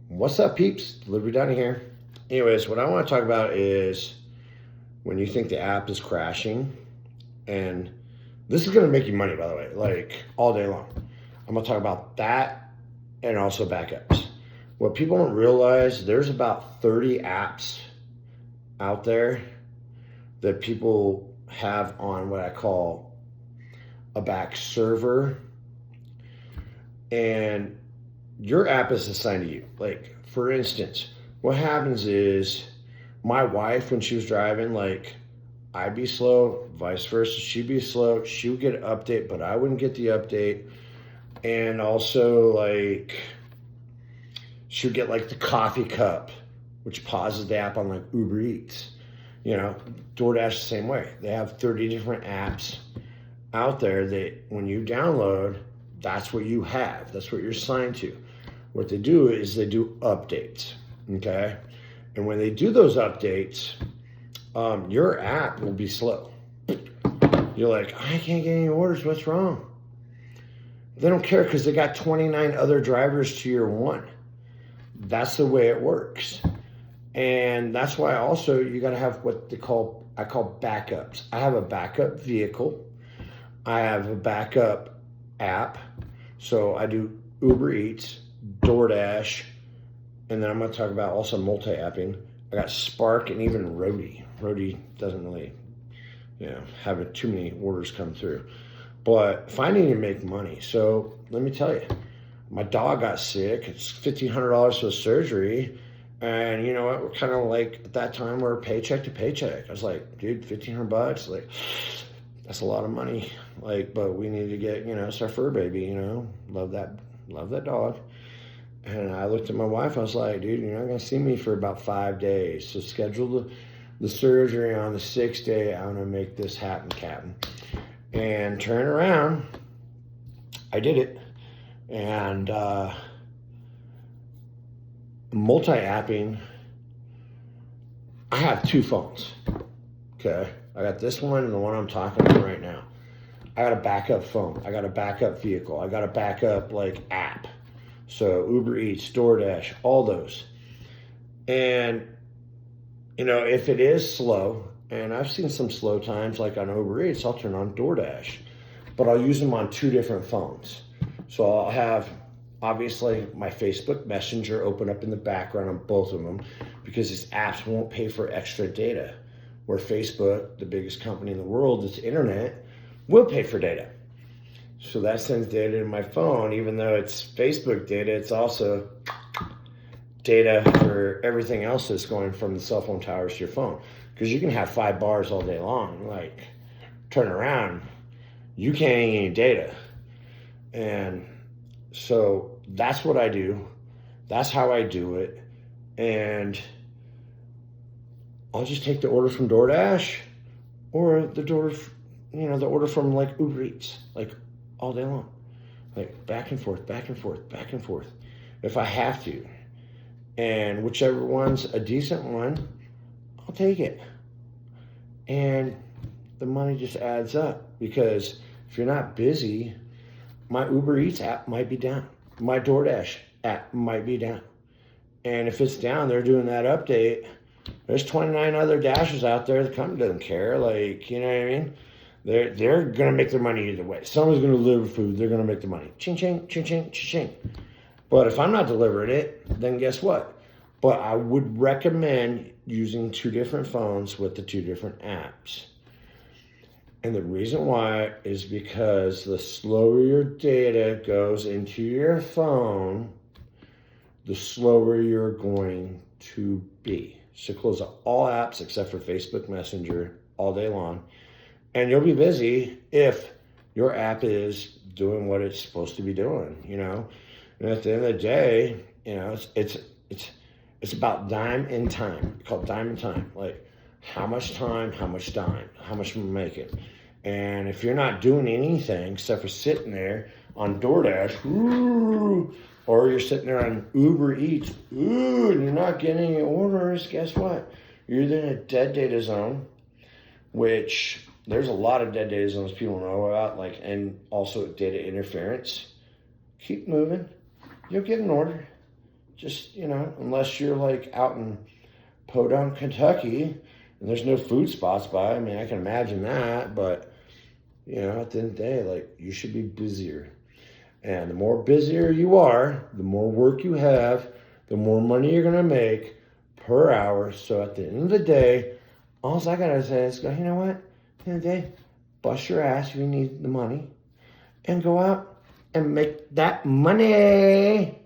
What's up, peeps? Delivery Donnie here. Anyways, what I want to talk about is when you think the app is crashing, and this is going to make you money, by the way, like all day long. I'm going to talk about that and also backups. What people don't realize, there's about 30 apps out there that people have on what I call a back server, and your app is assigned to you. Like, for instance, what happens is my wife, when she was driving, like, I'd be slow, vice versa. She'd be slow. She would get an update, but I wouldn't get the update. And also, like, she would get, like, the coffee cup, which pauses the app on, like, Uber Eats. You know, DoorDash the same way. They have 30 different apps out there that when you download, that's what you have. That's what you're assigned to. What they do is they do updates, okay? And when they do those updates, your app will be slow. You're like, I can't get any orders. What's wrong? They don't care because they got 29 other drivers to your one. That's the way it works. And that's why also you got to have what I call backups. I have a backup vehicle. I have a backup app. So I do Uber Eats, DoorDash, and then I'm going to talk about also multi-apping. I got Spark and even Roadie. Roadie doesn't really, have too many orders come through. But finding to make money. So let me tell you, my dog got sick. It's $1,500 for the surgery. And you know what? We're kind of like, at that time, we're paycheck to paycheck. I was like, dude, $1,500, like, that's a lot of money. Like, but we need to get, it's our fur baby, love that dog. And I looked at my wife, I was like, dude, you're not going to see me for about 5 days. So schedule the surgery on the 6th day. I'm going to make this happen, Captain. And turn around, I did it. And multi-apping, I have 2 phones, okay? I got this one and the one I'm talking about right now. I got a backup phone. I got a backup vehicle. I got a backup, app. So Uber Eats, DoorDash, all those. And, if it is slow, and I've seen some slow times, like on Uber Eats, I'll turn on DoorDash. But I'll use them on 2 different phones. So I'll have, obviously, my Facebook Messenger open up in the background on both of them because these apps won't pay for extra data. Where Facebook, the biggest company in the world, it's internet, will pay for data. So that sends data to my phone. Even though it's Facebook data, it's also data for everything else that's going from the cell phone towers to your phone. Because you can have 5 bars all day long. Like, turn around, you can't get any data. And so that's what I do. That's how I do it. And I'll just take the order from DoorDash or the order from like Uber Eats, like all day long, like back and forth, back and forth, back and forth, if I have to. And whichever one's a decent one, I'll take it. And the money just adds up because if you're not busy, my Uber Eats app might be down. My DoorDash app might be down. And if it's down, they're doing that update. There's 29 other dashers out there. The company doesn't care. Like, you know what I mean? They're going to make their money either way. Someone's going to deliver food. They're going to make the money. Ching, ching, ching, ching, ching. But if I'm not delivering it, then guess what? But I would recommend using 2 different phones with the 2 different apps. And the reason why is because the slower your data goes into your phone, the slower you're going to be. So close all apps except for Facebook Messenger all day long. And you'll be busy if your app is doing what it's supposed to be doing, And at the end of the day, it's about dime and time. It's called dime and time. Like, how much time, how much dime, how much am I making? And if you're not doing anything except for sitting there on DoorDash, or you're sitting there on Uber Eats, and you're not getting any orders, guess what? You're either in a dead data zone, which there's a lot of dead data zones people know about, and also data interference. Keep moving. You'll get an order. just, unless you're like out in Podunk, Kentucky, and there's no food spots by. I mean, I can imagine that, but at the end of the day, like, you should be busier. And the more busier you are, the more work you have, the more money you're gonna make per hour. So at the end of the day, all I gotta say is go, you know what? At the end of the day, bust your ass if you need the money and go out and make that money.